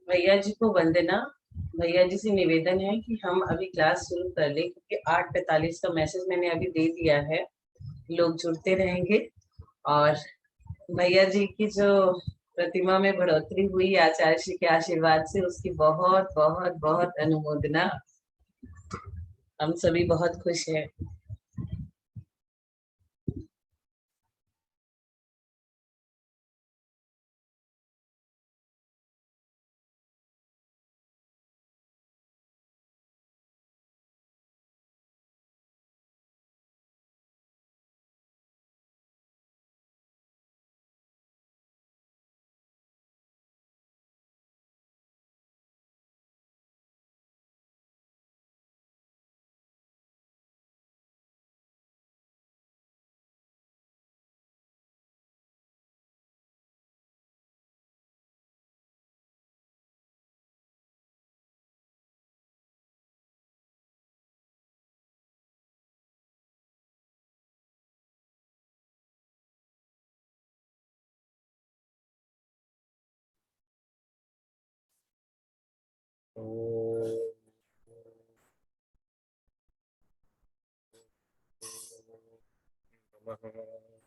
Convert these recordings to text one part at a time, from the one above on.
भैया जी को वंदना। भैया जी से निवेदन है कि हम अभी क्लास शुरू कर लें, क्योंकि 8:45 का मैसेज मैंने अभी दे दिया है। लोग जुड़ते रहेंगे। और भैया जी की जो प्रतिमा में बढ़ोतरी हुई आचार्य श्री के आशीर्वाद से, उसकी बहुत बहुत बहुत अनुमोदना। हम सभी बहुत खुश हैं।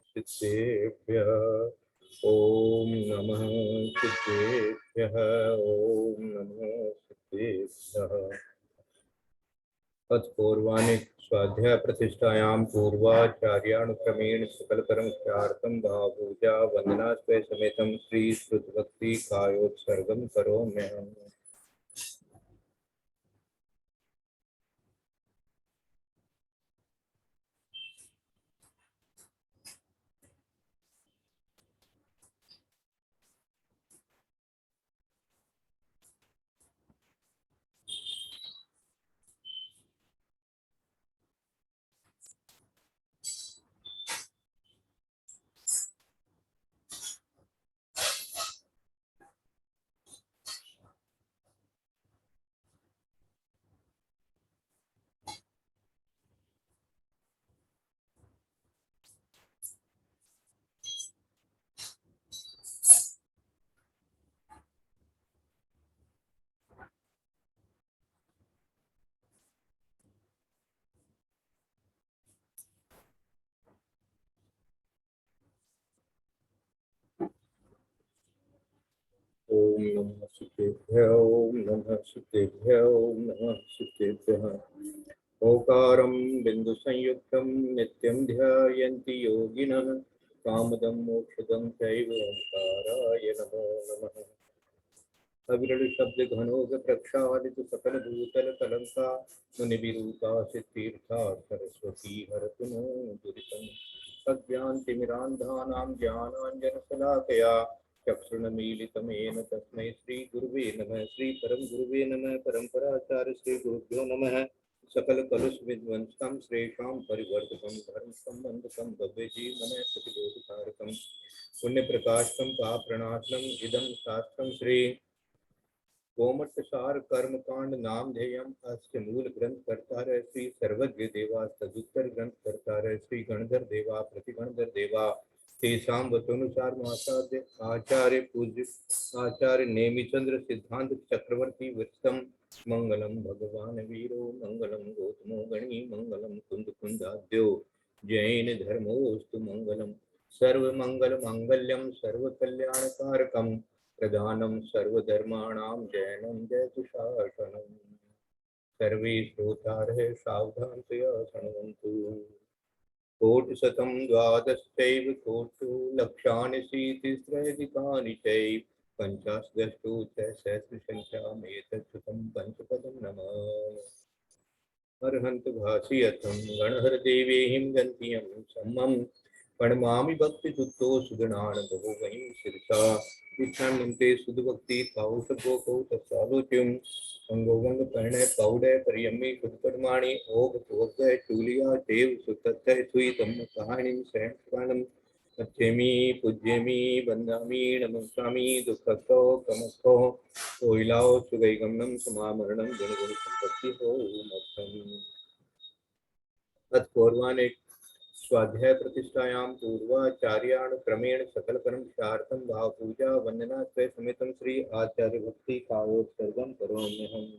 सिद्धेभ्यः ओम नमः सिद्धेभ्यः ओम नमः सिद्धेभ्यः। तत्पूर्वाणि स्वाध्याय प्रतिष्ठायां पूर्वाचार्यानुक्रमेण सकलकर्मचार्थं भावपूजा वंदनास्ते समेतं श्री श्रुतभक्ति कायोत्सर्गं करोम्यहम्। ओम नमः सिद्धेभ्यः ओम नमः सिद्धेभ्यः ओम नमः सिद्धेभ्यः। ओकारं बिन्दुसंयुक्तं नित्यं ध्यायन्ति योगिनः कामदं मोक्षदं चैव ओंकाराय नमो नमः। अविरल शब्द घनोग प्रक्षालित सकल भूतल कलंका मुनिविरूता सिद्धीर्था सरस्वती हरतु नो दुरितं सज्ञान्तिमिरान्धानां ज्ञानाञ्जनशलाकया चक्षुर्मीलितमेन तस्मै श्रीगुरुवे नमः। श्रीपरमगुरुवे नमः। परम्पराचार्य श्रीगुरुभ्यो नमः। सकल कलुष विध्वंसं श्रेषां परिवर्तकं धर्म संबंधकं भव्यजीवने प्रतिबोधकारकं पुण्य प्रकाशकं पापप्रणाशनम् इदं शास्त्रं श्री गोमट्टसार कर्मकांड नामधेयम अस्य मूल ग्रंथ कर्ता श्री सर्वज्ञ देवा तदुत्तर ग्रंथ कर्ता श्री गणधर देवा प्रतिगणधर देवा तेषां वचोनुसार महासाध्य आचार्य पूज्य आचार्य नेमिचंद्र सिद्धांत चक्रवर्ती विरतम मंगलम भगवान वीरो मंगलम गौतमो गणी मंगलम कुंद कुंदाद्यो जैन धर्मोस्तु मंगलम सर्वमंगल मांगल्यम सर्वकल्याणकारकम प्रधानम सर्वधर्माणां जैनं जयतु शासनम्। सर्वे श्रोतारः सावधानतया शृण्वन्तु। कोटिशतं द्वादशैव कोटि लक्षाणि शीतिस्त्रैधिकानि चैव पञ्चाशदष्टौ च सहस्रसङ्ख्यामेतच्छ्रुतं पंचपदं नमः। अर्हन्त भाषयतं गणहरदेवेहिं गन्तियं सम्मं प्रणमामि भक्तियुक्तो सुगणान् बहुवहीं शिरसा दीक्षान्ते सुधभक्ति कौशभो कौतसालोच्यम् अंगोगंग प्रणय पौडय परियम्मि सुधकर्माणि ओघ ओघय चूलिया देव सुतत्य सुई तम कहानी सहस्राणम अच्छेमी पूज्यमी वंदामी नमस्कामी दुःखस्थो कमस्थो कोइलाओ सुगैगमनम समामरणम गुणगुण संपत्ति हो मत्सम तत्पूर्वाने स्वाध्याय प्रतिष्ठायां पूर्वाचार्याण क्रमेण सकल कर्म शार्थम भाव पूजा वंदना स्वय समेतम श्री आचार्य भक्ति कायोत्सर्गम करोम्यहम्।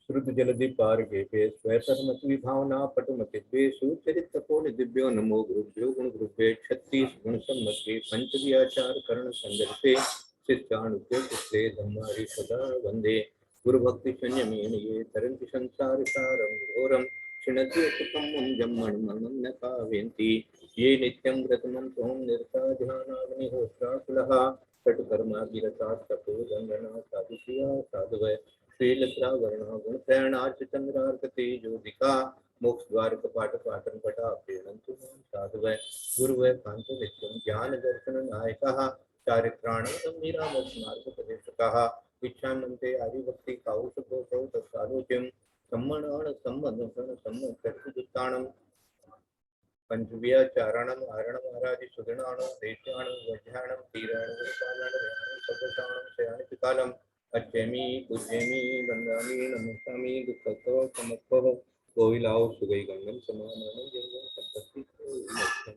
श्रुत जलधि पार गेपे स्वैतरमत विभावना पटुमतिभ्ये सुचरित तपोन दिव्यो नमो गुरुभ्यो गुण गुरुभ्ये 36 गुण सम्मते पंच व्याचार करण संदर्भे शिष्यानुज्ञ पुत्रे धम्मारि सदा वंदे गुरु भक्ति संयमेन ये तरन्ति संसार सारं घोरं क्षिणति सुखं मुञ्जं मणिमणं न काव्यन्ति ये नित्यं व्रतमं त्वं निरता ध्यानाग्निहोत्राकुलः कटुकर्माभिरता तपो गंगना साधुष्या साधवै श्रीलतावर्णा गुणप्रयाणार्च चंद्रार्क तेजोदिका मोक्ष द्वार कपाट पाटन पटा प्रेरणन्तु मां साधवै गुरुवै कांत नित्यं ज्ञान दर्शन नायकः चारित्राणं गम्भीरामस्मार्गपदेशकः इच्छामन्ते आदिभक्ति काउशभोजौ तत्सालोक्यं सम्मणान सम्बन्धन सम्मतर्षिताणं पंचव्याचारणम आरणमारादि सुगणाणं देशाणं वज्राणं तीराणं गोपालाणं व्याणं सदशाणं शयानिकालं अच्छेमी पूज्यमी वंदामी नमस्कामी दुःखतो समत्वः कोविलाओ सुगई गंगम समानानं जंगम संपत्ति को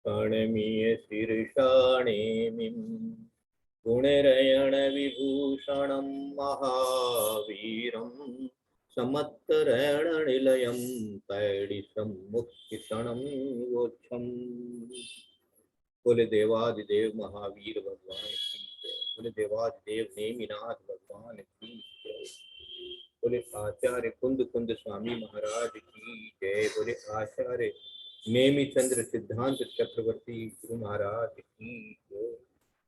पाणमीय शीर्षाणेमिं गुणरयण विभूषणं महावीरं समत्तरण निलयं पैडिसं मुक्तिषणं वोच्छम्। बोले देवादिदेव महावीर भगवान की जय। बोले देवादिदेव नेमिनाथ भगवान की जय। बोले आचार्य कुंद कुंद स्वामी महाराज की जय। बोले आचार्य नेमि चंद्र सिद्धांत चक्रवर्ती गुरु महाराज की जय।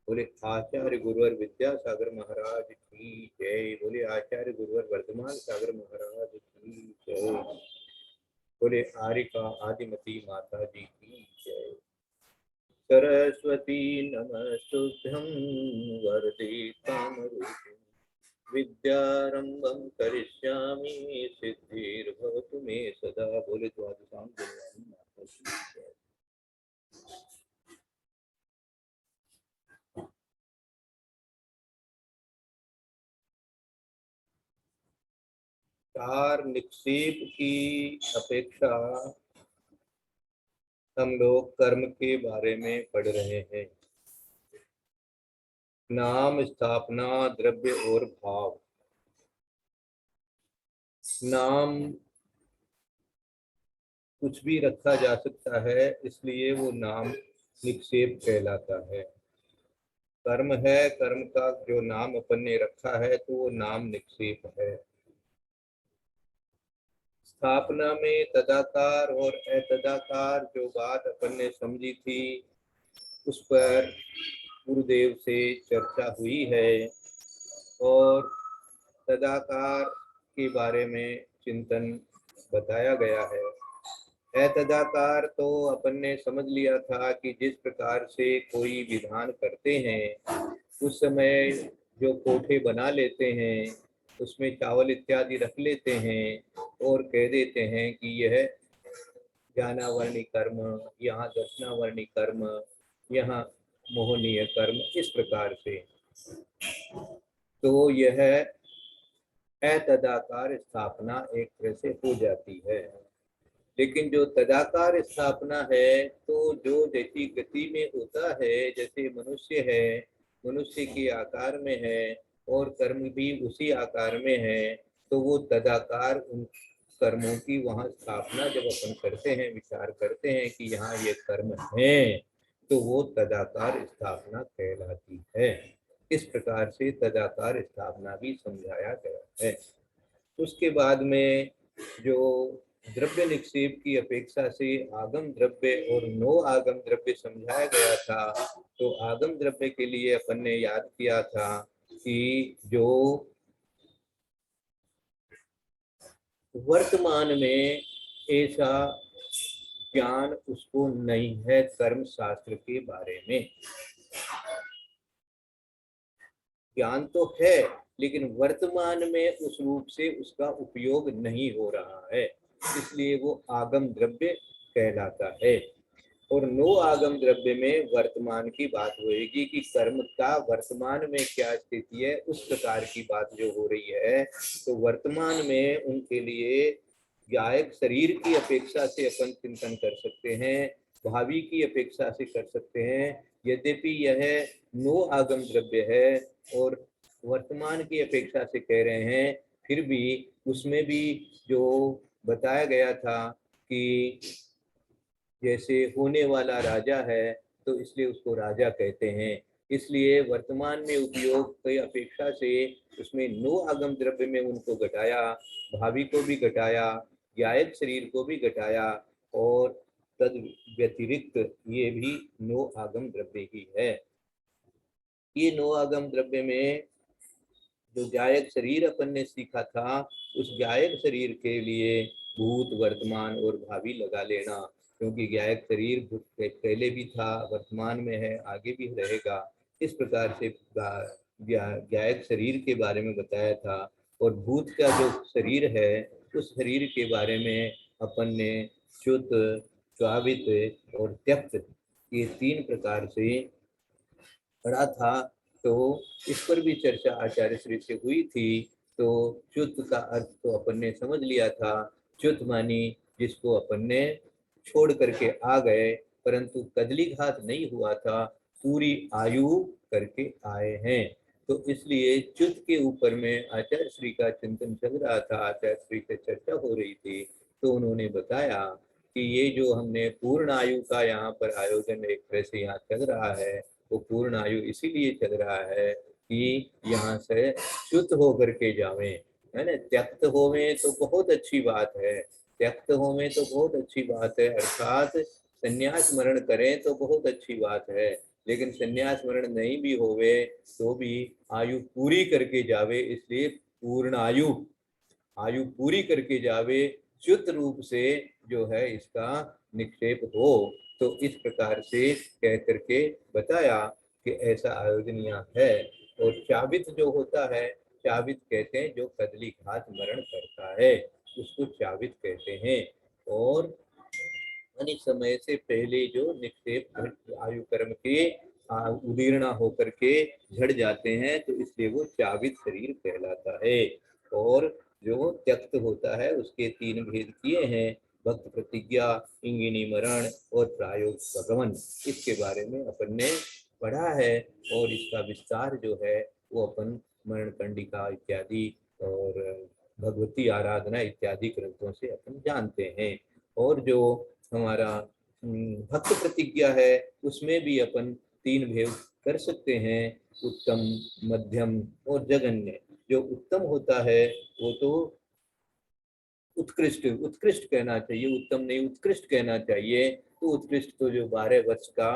बोले आचार्य गुरुवर विद्यासागर महाराज की जय। बोले आचार्य गुरुवर वर्धमान सागर महाराज की जय। बोले आरिका आदिमती माता जी की जय। सरस्वती नमस्तुभ्यं वरदे कामरूपिणि विद्यारंभं करिष्यामि सिद्धिर्भवतु मे सदा। बोले द्वादशां गुरुवाणी माता की जय। चार निक्षेप की अपेक्षा हम लोग कर्म के बारे में पढ़ रहे हैं। नाम, स्थापना, द्रव्य और भाव। नाम कुछ भी रखा जा सकता है, इसलिए वो नाम निक्षेप कहलाता है। कर्म है, कर्म का जो नाम अपन ने रखा है तो वो नाम निक्षेप है। स्थापना में तदाकार और अतदाकार जो बात अपन ने समझी थी, उस पर गुरुदेव से चर्चा हुई है और तदाकार के बारे में चिंतन बताया गया है। अतदाकार तो अपन ने समझ लिया था कि जिस प्रकार से कोई विधान करते हैं, उस समय जो कोठे बना लेते हैं, उसमें चावल इत्यादि रख लेते हैं और कह देते हैं कि यह ज्ञानावर्णी कर्म, यहाँ दर्शनावर्णी कर्म, यहाँ मोहनीय कर्म, इस प्रकार से। तो यह अतदाकार स्थापना एक तरह से हो जाती है। लेकिन जो तदाकार स्थापना है, तो जो जैसी गति में होता है, जैसे मनुष्य है मनुष्य के आकार में है और कर्म भी उसी आकार में है, तो वो तदाकार उन कर्मों की वहाँ स्थापना जब अपन करते हैं, विचार करते हैं कि यहाँ ये कर्म है, तो वो तदाकार स्थापना कहलाती है। इस प्रकार से तदाकार स्थापना भी समझाया गया है। उसके बाद में जो द्रव्य निक्षेप की अपेक्षा से आगम द्रव्य और नो आगम द्रव्य समझाया गया था, तो आगम द्रव्य के लिए अपन ने याद किया था कि जो वर्तमान में ऐसा ज्ञान उसको नहीं है कर्म शास्त्र के बारे में। ज्ञान तो है लेकिन वर्तमान में उस रूप से उसका उपयोग नहीं हो रहा है, इसलिए वो आगम द्रव्य कहलाता है। और नो आगम द्रव्य में वर्तमान की बात होएगी कि कर्म का वर्तमान में क्या स्थिति है, उस प्रकार की बात जो हो रही है। तो वर्तमान में उनके लिए गायक शरीर की अपेक्षा से अपन चिंतन कर सकते हैं, भावी की अपेक्षा से कर सकते हैं। यद्यपि यह नो आगम द्रव्य है और वर्तमान की अपेक्षा से कह रहे हैं, फिर भी उसमें भी जो बताया गया था कि जैसे होने वाला राजा है तो इसलिए उसको राजा कहते हैं, इसलिए वर्तमान में उपयोग की अपेक्षा से उसमें नो आगम द्रव्य में उनको घटाया, भावी को भी घटाया, गायक शरीर को भी घटाया, और तद व्यतिरिक्त ये भी नो आगम द्रव्य ही है। ये नो आगम द्रव्य में जो गायक शरीर अपन ने सीखा था, उस गायक शरीर के लिए भूत वर्तमान और भावी लगा लेना, क्योंकि गायक शरीर पहले भी था, वर्तमान में है, आगे भी रहेगा। इस प्रकार से गायक शरीर के बारे में बताया था। और भूत का जो शरीर है, उस शरीर के बारे में अपन ने च्युत, स्वाभित और त्यक्त, ये 3 प्रकार से पढ़ा था। तो इस पर भी चर्चा आचार्य श्री से हुई थी। तो च्युत का अर्थ तो अपन ने समझ लिया था, च्युत मानी जिसको अपन ने छोड़ करके आ गए, परंतु कदली घात नहीं हुआ था, पूरी आयु करके आए हैं। तो इसलिए च्युत के ऊपर में आचार्य श्री का चिंतन चल रहा था, आचार्य श्री से चर्चा हो रही थी। तो उन्होंने बताया कि ये जो हमने पूर्ण आयु का यहाँ पर आयोजन एक तरह से यहाँ चल रहा है, वो पूर्ण आयु इसीलिए चल रहा है कि यहाँ से च्युत होकर के जावे, है ना। त्यक्त होवे तो बहुत अच्छी बात है, त्यक्त होवे तो बहुत अच्छी बात है, अर्थात संन्यास मरण करें तो बहुत अच्छी बात है, लेकिन संन्यास मरण नहीं भी होवे तो भी आयु पूरी करके जावे, इसलिए पूर्ण आयु, आयु पूरी करके जावे, च्युत रूप से जो है इसका निक्षेप हो। तो इस प्रकार से कह करके बताया कि ऐसा आयोजन यहाँ है। और चाबित जो होता है, चाबित कहते हैं जो कदली घात मरण करता है, उसको चाबित कहते हैं। और अनिक समय से पहले जो निक्षेप आयु कर्म के उदीर्णा होकर के झड़ जाते हैं, तो इसलिए वो चाबित शरीर कहलाता है। और जो त्यक्त होता है उसके 3 भेद किए हैं, भक्त प्रतिज्ञा, इंगिनी मरण और प्रायोग भगवन। इसके बारे में अपन ने पढ़ा है और इसका विस्तार जो है वो अपन मरण कंडिका इत्यादि और भगवती आराधना इत्यादि ग्रंथों से अपन जानते हैं। और जो हमारा भक्त प्रतिज्ञा है, उसमें भी अपन 3 भेद कर सकते हैं, उत्तम, मध्यम और जघन्य। जो उत्तम होता है वो तो उत्कृष्ट, उत्कृष्ट कहना चाहिए, उत्तम नहीं उत्कृष्ट कहना चाहिए। तो उत्कृष्ट तो जो 12 वर्ष का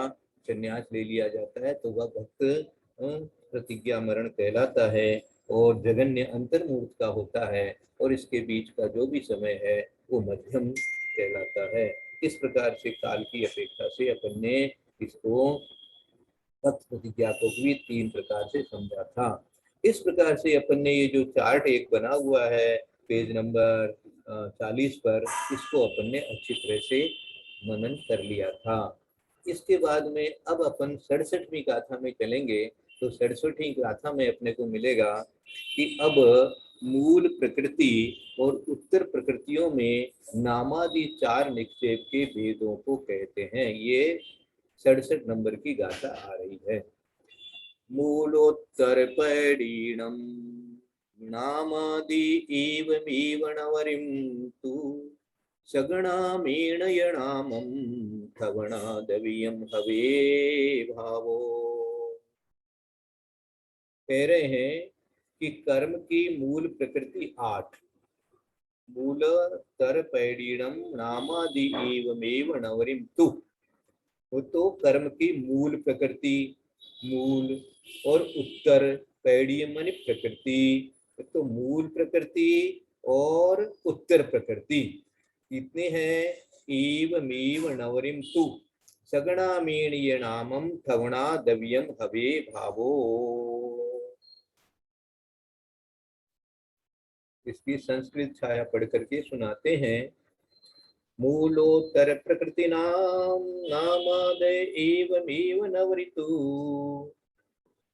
संन्यास ले लिया जाता है तो वह भक्त प्रतिज्ञा मरण कहलाता है। और जघन्य अंतर्मूर्त का होता है, और इसके बीच का जो भी समय है वो मध्यम कहलाता है। इस प्रकार से काल की अपेक्षा से अपन ने इसको भक्त प्रतिज्ञा को भी 3 प्रकार से समझा था। इस प्रकार से अपन ने ये जो चार्ट एक बना हुआ है पेज नंबर 40 पर, इसको अपन ने अच्छी तरह से मनन कर लिया था। इसके बाद में अब अपन 67वीं गाथा में चलेंगे। तो 67वीं गाथा में अपने को मिलेगा कि अब मूल प्रकृति और उत्तर प्रकृतियों में नामादि 4 निक्षेप के भेदों को कहते हैं। ये 67 नंबर की गाथा आ रही है। मूलोत्तरपैडीणं नामादि एवमेव नवरिं तु सगणामेणयणामं धवणादवियं हवे भावो। कह रहे हैं कि कर्म की मूल प्रकृति 8, मूल तर पैडीणम नामादि एवमेव नवरिम तु, वो तो कर्म की मूल प्रकृति, मूल और उत्तर पैडीयम माने प्रकृति, तो मूल प्रकृति और उत्तर प्रकृति कितने हैं? एवमेव नवरिम तु सगणामेणीय नामम थवणा दव्यम हवे भावो। इसकी संस्कृत छाया पढ़ करके सुनाते हैं। मूलोत्तर प्रकृति नाम नामादय एवमेव नवरितु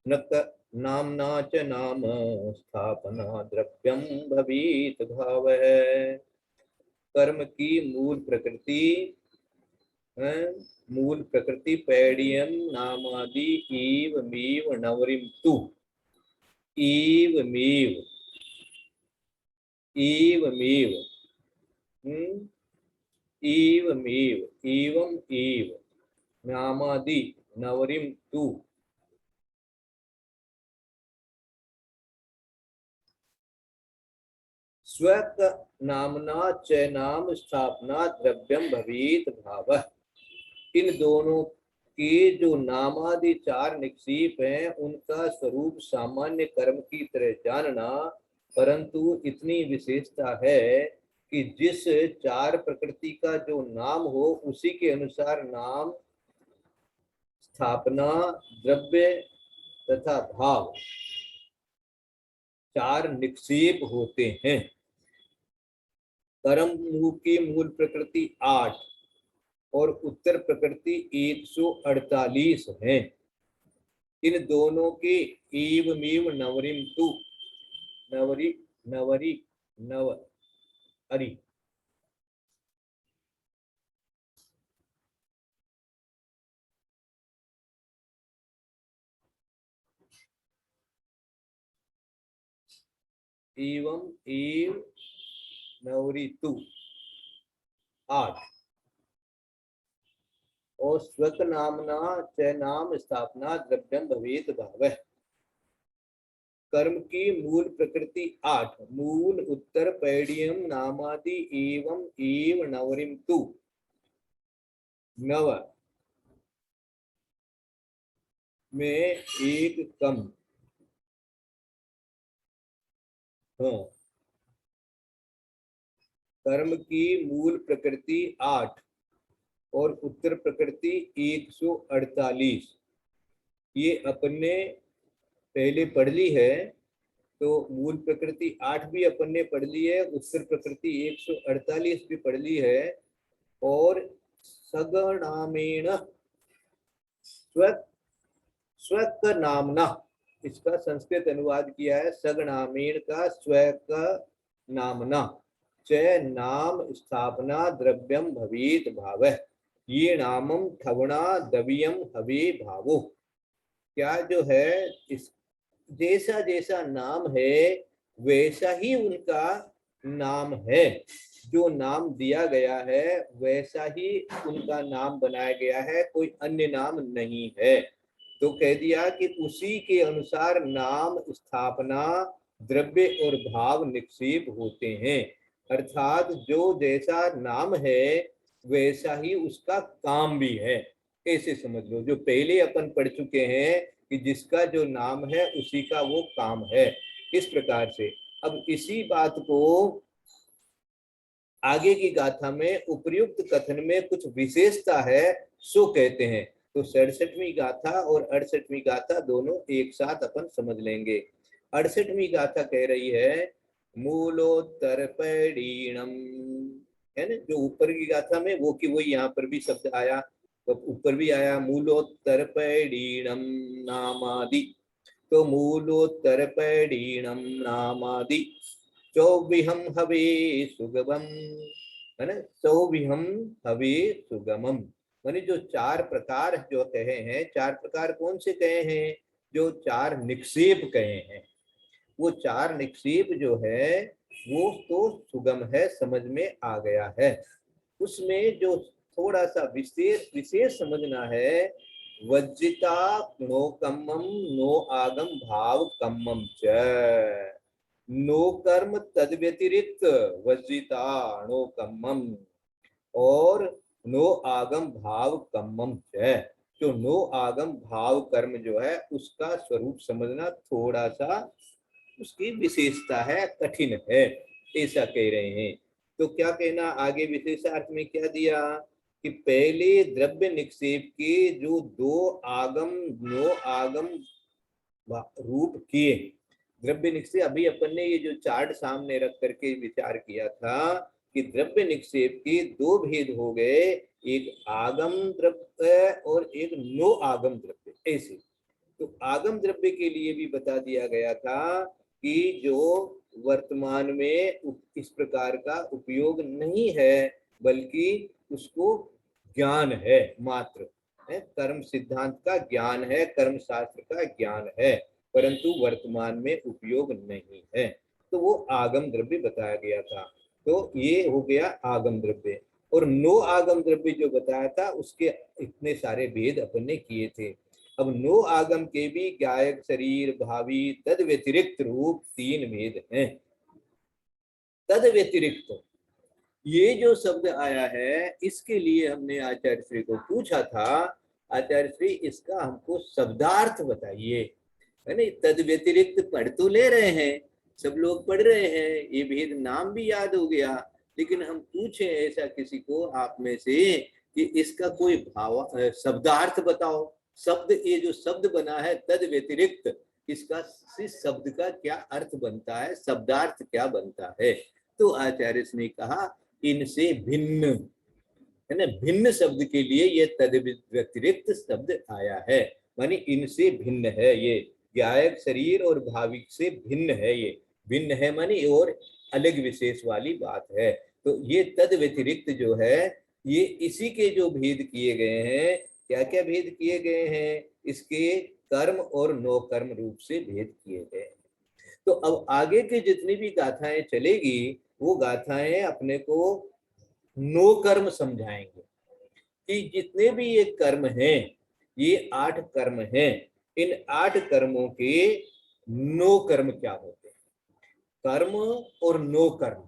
नामना च नाम स्थापना द्रव्यम भवेत भावः। कर्म की मूल प्रकृति पैडियम नामादि एवमेव नवरिम तु एवमेव एवमेव एवमेव एवं एव नामादि नवरिम तु स्वक नामना च नाम स्थापना द्रव्यम भवेत भावः। इन दोनों के जो नामादि 4 निक्षेप हैं उनका स्वरूप सामान्य कर्म की तरह जानना, परंतु इतनी विशेषता है कि जिस 4 प्रकृति का जो नाम हो उसी के अनुसार नाम, स्थापना, द्रव्य तथा भाव 4 निक्षेप होते हैं। कर्म की मूल प्रकृति 8 और उत्तर प्रकृति 148 है। इन दोनों के एवमेव नवरिम तु नवरी नवरी नव अरि एवं एव नवरी तु 8 और स्वक नामना च नाम स्थापना द्रव्यम भवेत भावः। कर्म की मूल प्रकृति 8, मूल उत्तर पैडियम नामादि एवं एव नवरिम तु नव में एक कम, कर्म की मूल प्रकृति 8 और उत्तर प्रकृति 148 ये अपने पहले पढ़ ली है। तो मूल प्रकृति 8 भी अपन ने पढ़ ली है, उत्तर प्रकृति 148 भी पढ़ ली है। और सगणामेण स्वक नामना, इसका संस्कृत अनुवाद किया है सगणामेण का स्वक नामना च नाम स्थापना द्रव्यम भवेत भावः। ये नामम थवणा दवियम हवे भावो। क्या जो है इस जैसा जैसा नाम है वैसा ही उनका नाम है, जो नाम दिया गया है वैसा ही उनका नाम बनाया गया है, कोई अन्य नाम नहीं है। तो कह दिया कि उसी के अनुसार नाम, स्थापना, द्रव्य और भाव निक्षेप होते हैं। अर्थात जो जैसा नाम है वैसा ही उसका काम भी है, ऐसे समझ लो। जो पहले अपन पढ़ चुके हैं कि जिसका जो नाम है उसी का वो काम है, इस प्रकार से। अब इसी बात को आगे की गाथा में उपर्युक्त कथन में कुछ विशेषता है सो कहते हैं। तो 67वीं गाथा और 68वीं गाथा दोनों एक साथ अपन समझ लेंगे। 68वीं गाथा कह रही है मूलोत्तर पैडीणम, है ना, जो ऊपर की गाथा में वो की वही यहाँ पर भी शब्द आया, तो ऊपर भी आया मूलोत्तर पैडीणम नामादि। तो मूलोत्तर पैडीणम नामादि चौविहम हवे सुगमम, है ना, चौविहम हवे सुगमम माने जो 4 प्रकार जो कहे हैं, 4 प्रकार कौन से कहे हैं? जो 4 निक्षेप कहे हैं, वो 4 निक्षेप जो है वो तो सुगम है, समझ में आ गया है। उसमें जो थोड़ा सा विशेष विशेष समझना है, वज्जिता नो कम्मम नो आगम भाव कम्मम च, नो कर्म तद व्यतिरिक्त वज्जिता नो कम्मम, और नो आगम भाव कम्मम च। तो नो आगम भाव कर्म जो है उसका स्वरूप समझना थोड़ा सा उसकी विशेषता है, कठिन है, ऐसा कह रहे हैं। तो क्या कहना आगे विशेषार्थ में क्या दिया कि पहले द्रव्य निक्षेप के जो 2 आगम नो आगम रूप किए द्रव्य निक्षेप, अभी अपन ने ये जो चार्ट सामने रख करके विचार किया था कि द्रव्य निक्षेप के 2 भेद हो गए, एक आगम द्रव्य और एक नो आगम द्रव्य। ऐसे तो आगम द्रव्य के लिए भी बता दिया गया था कि जो वर्तमान में इस प्रकार का उपयोग नहीं है, बल्कि उसको ज्ञान है मात्र, है कर्म सिद्धांत का ज्ञान है, कर्म शास्त्र का ज्ञान है, परंतु वर्तमान में उपयोग नहीं है। तो वो आगम द्रव्य बताया गया था। तो ये हो गया आगम द्रव्य। और नो आगम द्रव्य जो बताया था उसके इतने सारे भेद अपन ने किए थे। अब नो आगम के भी गायक शरीर भावी तद व्यतिरिक्त रूप 3 भेद हैं। तद व्यतिरिक्त ये जो शब्द आया है, इसके लिए हमने आचार्य श्री को पूछा था, आचार्य श्री इसका हमको शब्दार्थ बताइए, है ना। तद व्यतिरिक्त पढ़ तो ले रहे हैं, सब लोग पढ़ रहे हैं, ये भेद नाम भी याद हो गया, लेकिन हम पूछे ऐसा किसी को आप में से कि इसका कोई भाव शब्दार्थ बताओ। शब्द, ये जो शब्द बना है तद व्यतिरिक्त, इसका इस शब्द का क्या अर्थ बनता है, शब्दार्थ क्या बनता है। तो आचार्य ने कहा इनसे भिन्न, है ना, भिन्न शब्द के लिए ये तद व्यतिरिक्त शब्द आया है, मानी इनसे भिन्न है, ये गायक शरीर और भाविक से भिन्न है, ये भिन्न है मानी और अलग विशेष वाली बात है। तो ये तद व्यतिरिक्त जो है ये इसी के जो भेद किए गए हैं, क्या क्या भेद किए गए हैं, इसके कर्म और नो कर्म रूप से भेद किए गए। तो अब आगे के जितनी भी गाथाएं चलेगी वो गाथाएं अपने को नो कर्म समझाएंगे कि जितने भी ये कर्म हैं, ये 8 कर्म हैं, इन 8 कर्मों के नो कर्म क्या होते हैं। कर्म और नो कर्म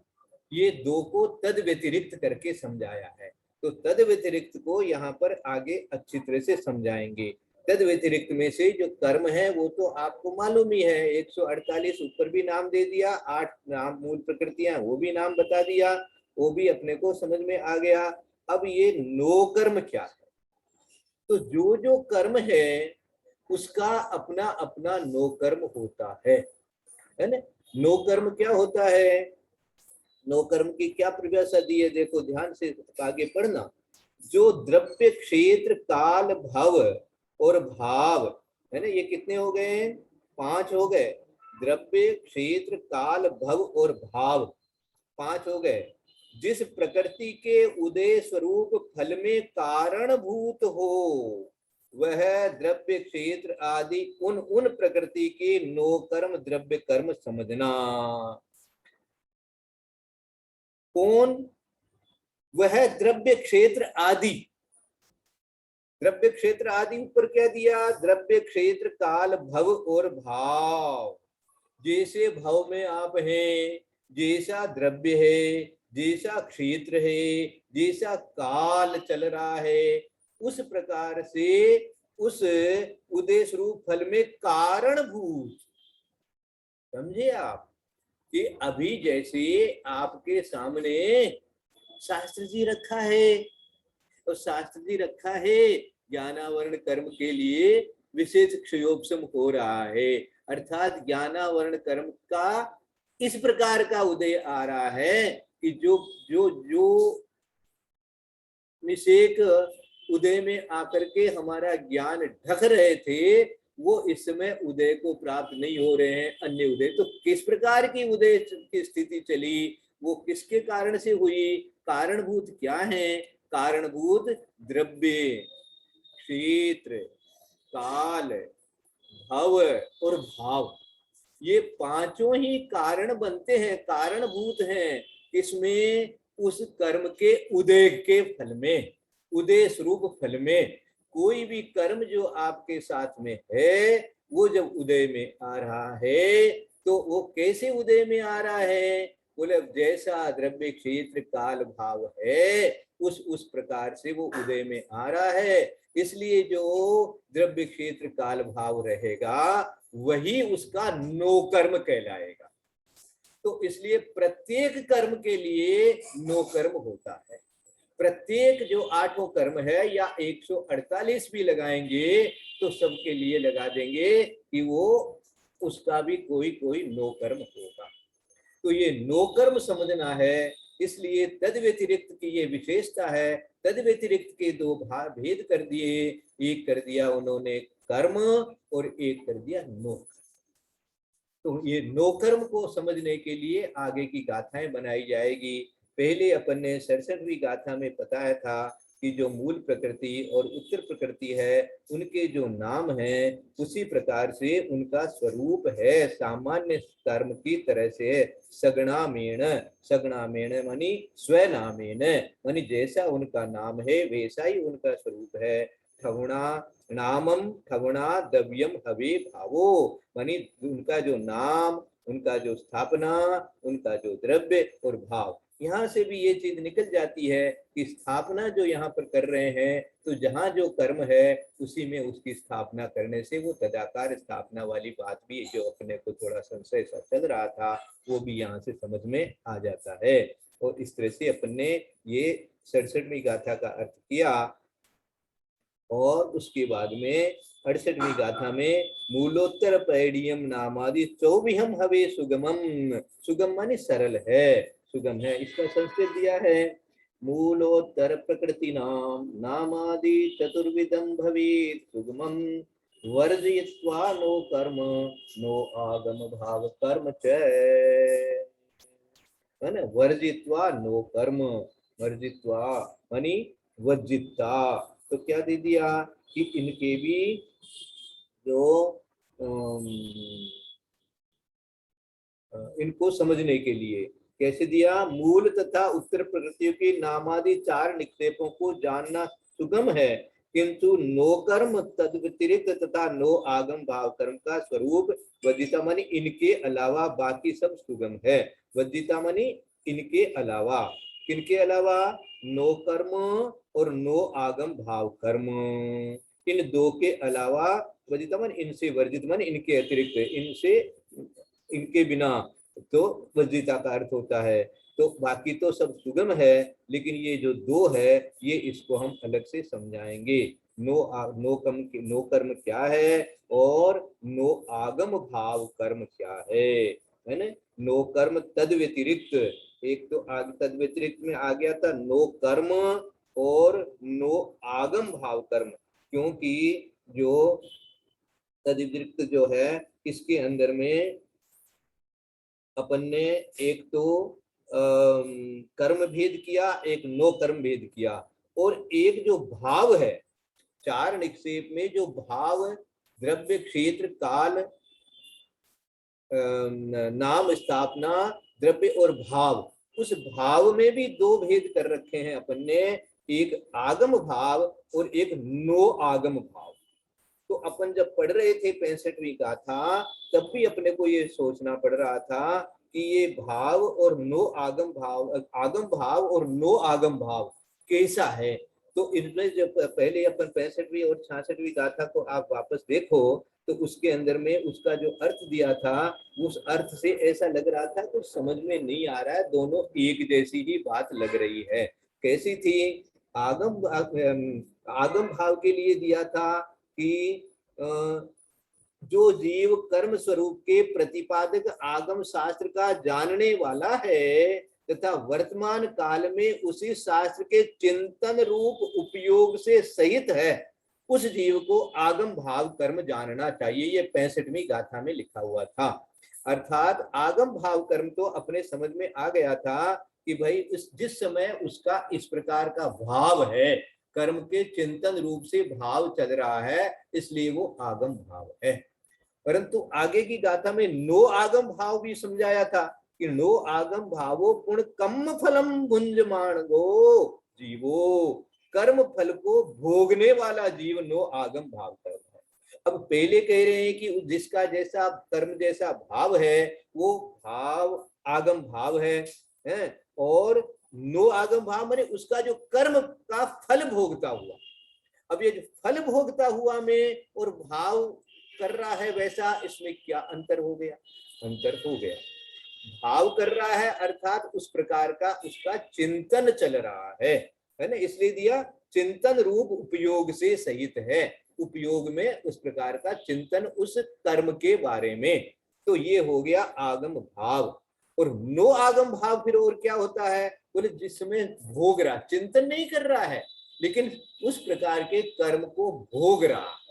ये 2 को तद व्यतिरिक्त करके समझाया है। तो तद व्यतिरिक्त को यहाँ पर आगे अच्छी तरह से समझाएंगे। तद व्यतिरिक्त में से जो कर्म है वो तो आपको मालूम ही है, 148 ऊपर भी नाम दे दिया, 8 नाम मूल प्रकृतियां वो भी नाम बता दिया, वो भी अपने को समझ में आ गया। अब ये नो कर्म क्या है, तो जो जो कर्म है उसका अपना अपना नो कर्म होता है ना। नो कर्म क्या होता है, नो कर्म की क्या परिभाषा दी है, देखो ध्यान से आगे पढ़ना। जो द्रव्य क्षेत्र काल भव और भाव, है ना, ये कितने हो गए, 5 हो गए। द्रव्य क्षेत्र काल भव और भाव 5 हो गए। जिस प्रकृति के उदय स्वरूप फल में कारणभूत हो वह द्रव्य क्षेत्र आदि उन उन प्रकृति के नो कर्म द्रव्य कर्म समझना। कौन, वह द्रव्य क्षेत्र आदि, द्रव्य क्षेत्र आदि ऊपर क्या दिया, द्रव्य क्षेत्र काल भव और भाव। जैसे भव में आप हैं, जैसा द्रव्य है, जैसा क्षेत्र है, जैसा काल चल रहा है, उस प्रकार से उस उदय स्वरूप फल में कारणभूत। समझे आप कि अभी जैसे आपके सामने शास्त्र जी रखा है, और शास्त्र जी रखा है ज्ञानावरण कर्म के लिए विशेष क्षयोपशम हो रहा है, अर्थात ज्ञानावरण कर्म का इस प्रकार का उदय आ रहा है कि जो जो जो निषेक उदय में आकर के हमारा ज्ञान ढक रहे थे वो इस समय उदय को प्राप्त नहीं हो रहे हैं, अन्य उदय। तो किस प्रकार की उदय की स्थिति चली, वो किसके कारण से हुई, कारणभूत क्या है, कारणभूत द्रव्य क्षेत्र काल भव और भाव, ये पांचों ही कारण बनते हैं, कारणभूत हैं इसमें, उस कर्म के उदय के फल में, उदय स्वरूप फल में। कोई भी कर्म जो आपके साथ में है वो जब उदय में आ रहा है तो वो कैसे उदय में आ रहा है, बोले जैसा द्रव्य क्षेत्र काल भाव है उस प्रकार से वो उदय में आ रहा है। इसलिए जो द्रव्य क्षेत्र काल भाव रहेगा वही उसका नो कर्म कहलाएगा। तो इसलिए प्रत्येक कर्म के लिए नो कर्म होता है। प्रत्येक जो आठों कर्म है या 148 भी लगाएंगे तो सबके लिए लगा देंगे कि वो उसका भी कोई कोई नो कर्म होगा। तो ये नो कर्म समझना है। इसलिए तद व्यतिरिक्त की ये विशेषता है। तद व्यतिरिक्त के दो भाग भेद कर दिए, एक कर दिया उन्होंने कर्म और एक कर दिया नो। तो ये नो कर्म को समझने के लिए आगे की गाथाएं बनाई जाएगी। पहले अपन ने 67वीं गाथा में बताया था कि जो मूल प्रकृति और उत्तर प्रकृति है उनके जो नाम है उसी प्रकार से उनका स्वरूप है सामान्य कर्म की तरह से। सगुणामेण, सगुणामेण मानी स्वनामेन, मानी जैसा उनका नाम है वैसा ही उनका स्वरूप है। ठगुणा नामम ठगुणा दव्यम हवे भावो, मानी उनका जो नाम, उनका जो स्थापना, उनका जो द्रव्य और भाव, यहाँ से भी ये चीज निकल जाती है कि स्थापना जो यहाँ पर कर रहे हैं तो जहाँ जो कर्म है उसी में उसकी स्थापना करने से वो तदाकार स्थापना वाली बात भी जो अपने को थोड़ा संशय सा चल रहा था वो भी यहाँ से समझ में आ जाता है। और इस तरह से अपन ने ये 67वीं गाथा का अर्थ किया। और उसके बाद में 68वीं गाथा में मूलोत्तर पैडियम नामादि चौबिहम हवे सुगमम, सुगम मानी सरल है, सुगम है, इसका संस्कृत दिया है। मूलोत्तर प्रकृति नाम नामादि चतुर्विधम भवेत् सुगमम वर्जयित्वा नो कर्म नो आगम भाव कर्म च, है ना। वर्जित्वा नो कर्म, वर्जित्वा मानी वर्जिता, तो क्या दे दिया कि इनके भी जो इनको समझने के लिए कैसे दिया, मूल तथा उत्तर प्रकृतियों के नामादि चार निक्षेपों को जानना सुगम है, किंतु नो कर्म तद व्यतिरिक्त तथा नो आगम भाव कर्म का स्वरूप वज्जिता मानी इनके अलावा बाकी सब सुगम है। वज्जिता मानी इनके अलावा, किनके अलावा, नो कर्म और नो आगम भाव कर्म, इन दो के अलावा, वज्जिता मानी इनसे, वर्जित मानी इनके अतिरिक्त, इनसे इनके बिना, तो वज्जिता का अर्थ होता है। तो बाकी तो सब सुगम है लेकिन ये जो दो है ये इसको हम अलग से समझाएंगे। नो कर्म क्या है और नो आगम भाव कर्म क्या है ना। नो कर्म तद व्यतिरिक्त, एक तो तद व्यतिरिक्त में आ गया था नो कर्म और नो आगम भाव कर्म, क्योंकि जो तद व्यतिरिक्त जो है इसके अंदर में अपन ने एक तो कर्म भेद किया, एक नो कर्म भेद किया, और एक जो भाव है चार निक्षेप में जो भाव द्रव्य क्षेत्र काल नाम स्थापना द्रव्य और भाव, उस भाव में भी दो भेद कर रखे हैं अपन ने, एक आगम भाव और एक नो आगम भाव। तो अपन जब पढ़ रहे थे 65वीं गाथा तब भी अपने को ये सोचना पड़ रहा था कि ये भाव और नो आगम भाव, आगम भाव और नो आगम भाव कैसा है। तो इनमें जब पहले अपन 65वीं और 66वीं गाथा को आप वापस देखो तो उसके अंदर में उसका जो अर्थ दिया था उस अर्थ से ऐसा लग रहा था कुछ समझ में नहीं आ रहा है, दोनों एक जैसी ही बात लग रही है। कैसी थी, आगम भाव के लिए दिया था कि जो जीव कर्म स्वरूप के प्रतिपादक आगम शास्त्र का जानने वाला है तथा वर्तमान काल में उसी शास्त्र के चिंतन रूप उपयोग से सहित है, उस जीव को आगम भाव कर्म जानना चाहिए। ये 65वीं गाथा में लिखा हुआ था। अर्थात आगम भाव कर्म तो अपने समझ में आ गया था कि भाई जिस समय उसका इस प्रकार का भाव है, कर्म के चिंतन रूप से भाव चल रहा है, इसलिए वो आगम भाव है। परंतु आगे की गाथा में नो आगम भाव भी समझाया था कि नो आगम भावो पुण्य कम फलम भुंजमान गो जीवो, कर्म फल को भोगने वाला जीव नो आगम भाव कर्म है। अब पहले कह रहे हैं कि जिसका जैसा कर्म जैसा भाव है वो भाव आगम भाव है? और नो आगम भाव माने उसका जो कर्म का फल भोगता हुआ। अब ये जो फल भोगता हुआ में और भाव कर रहा है वैसा, इसमें क्या अंतर हो गया? अंतर हो गया। भाव कर रहा है अर्थात उस प्रकार का उसका चिंतन चल रहा है ना, इसलिए दिया चिंतन रूप उपयोग से सहित है। उपयोग में उस प्रकार का चिंतन उस कर्म के बारे में, तो ये हो गया आगम भाव। और नो आगम भाव फिर और क्या होता है? बोले जिसमें भोग रहा, चिंतन नहीं कर रहा है लेकिन उस प्रकार के कर्म को भोग रहा है।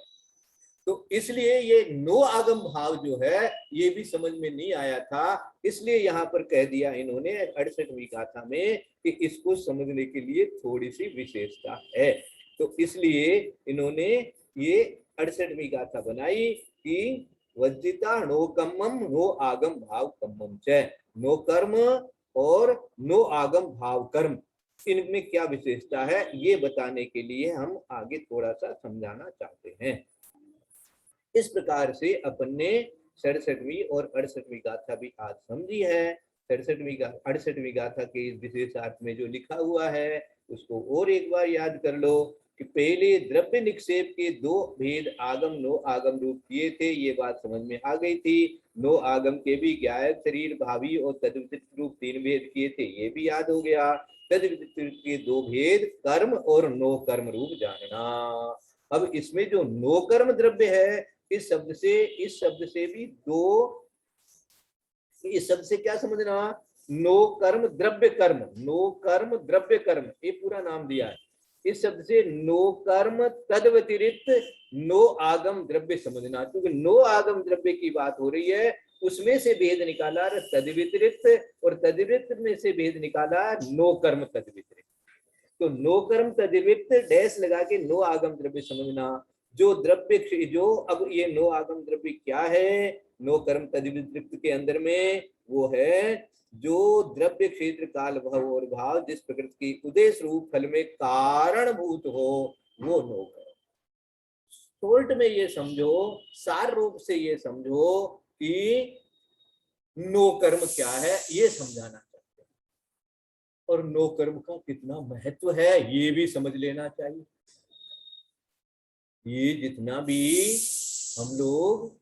तो इसलिए ये नो आगम भाव जो है ये भी समझ में नहीं आया था, इसलिए यहाँ पर कह दिया इन्होंने 68वीं गाथा में कि इसको समझने के लिए थोड़ी सी विशेषता है। तो इसलिए इन्होंने ये 68वीं गाथा बनाई कि वज्जिता नो कम्मम नो आगम भाव कम्मम च, नो कर्म और नो आगम भाव कर्म, इनमें क्या विशेषता है ये बताने के लिए हम आगे थोड़ा सा समझाना चाहते हैं। इस प्रकार से अपन ने 67वीं और 68वीं गाथा भी आज समझी है। 68वीं गाथा के इस विशेषार्थ में जो लिखा हुआ है उसको और एक बार याद कर लो कि पहले द्रव्य निक्षेप के दो भेद आगम नो आगम रूप किए थे, ये बात समझ में आ गई थी। नो आगम के भी ज्ञायक शरीर भावी और तद्वित रूप 3 भेद किए थे, ये भी याद हो गया। तद्वित के 2 भेद कर्म और नो कर्म रूप जानना। अब इसमें जो नो कर्म द्रव्य है इस शब्द से भी दो, इस शब्द से क्या समझना? नो कर्म द्रव्य कर्म, नो कर्म द्रव्य कर्म, ये पूरा नाम दिया है। इस शब्द से नो कर्म तद व्यतिरिक्त नो आगम द्रव्य समझना, क्योंकि नो आगम द्रव्य की बात हो रही है, उसमें से भेद निकाला तद व्यतिरिक्त, और तद व्यतिरिक्त में से भेद निकाला नो कर्म तद व्यतिरिक्त। तो नो कर्म तद व्यतिरिक्त डैश लगा के नो आगम द्रव्य समझना। जो द्रव्य जो अब ये नो आगम द्रव्य क्या है? नो कर्म तद व्यतिरिक्त के अंदर में वो है जो द्रव्य क्षेत्र काल भव और भाव जिस प्रकृति की उदेश रूप फल में कारणभूत हो वो नो कर्म। शॉर्ट में ये समझो, सार रूप से ये समझो कि नो कर्म क्या है ये समझाना चाहते हैं, और नो कर्म का कितना महत्व है ये भी समझ लेना चाहिए। ये जितना भी हम लोग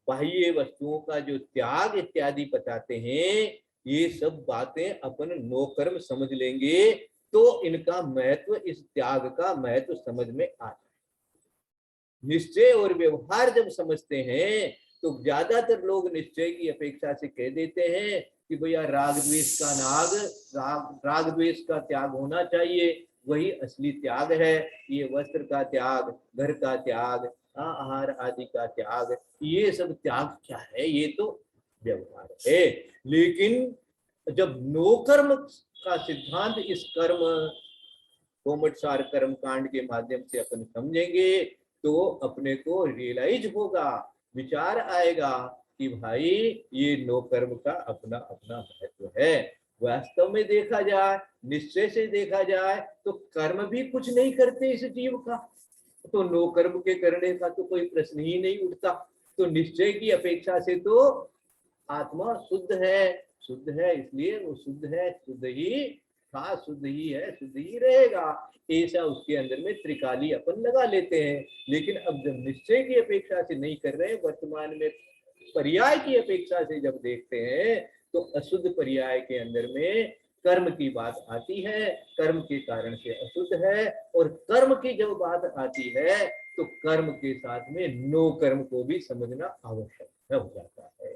बाह्य वस्तुओं का जो त्याग इत्यादि बताते हैं, ये सब बातें अपन नो कर्म समझ लेंगे तो इनका महत्व, इस त्याग का महत्व समझ में आ जाए। निश्चय और व्यवहार जब समझते हैं तो ज्यादातर लोग निश्चय की अपेक्षा से कह देते हैं कि भैया राग द्वेष का त्याग होना चाहिए, वही असली त्याग है। ये वस्त्र का त्याग, घर का त्याग, आहार आदि का त्याग, ये सब त्याग क्या है? ये तो व्यवहार है। लेकिन जब नो कर्म का सिद्धांत इस कर्म कोमटसार कर्म कांड के माध्यम से अपन समझेंगे तो अपने को रियलाइज होगा, विचार आएगा कि भाई ये नो कर्म का अपना अपना महत्व है। वास्तव में देखा जाए, निश्चय से देखा जाए तो कर्म भी कुछ नहीं करते इस जीव का, तो नो कर्म के करने का तो कोई प्रश्न ही नहीं उठता। तो निश्चय की अपेक्षा से तो आत्मा शुद्ध है, इसलिए वो शुद्ध है, शुद्ध ही था, शुद्ध ही है, शुद्ध ही रहेगा, ऐसा उसके अंदर में त्रिकाली अपन लगा लेते हैं। लेकिन अब जब निश्चय की अपेक्षा से नहीं कर रहे, वर्तमान में पर्याय की अपेक्षा से जब देखते हैं तो अशुद्ध पर्याय के अंदर में कर्म की बात आती है, कर्म के कारण से अशुद्ध है, और कर्म की जब बात आती है तो कर्म के साथ में नो कर्म को भी समझना आवश्यक हो जाता है।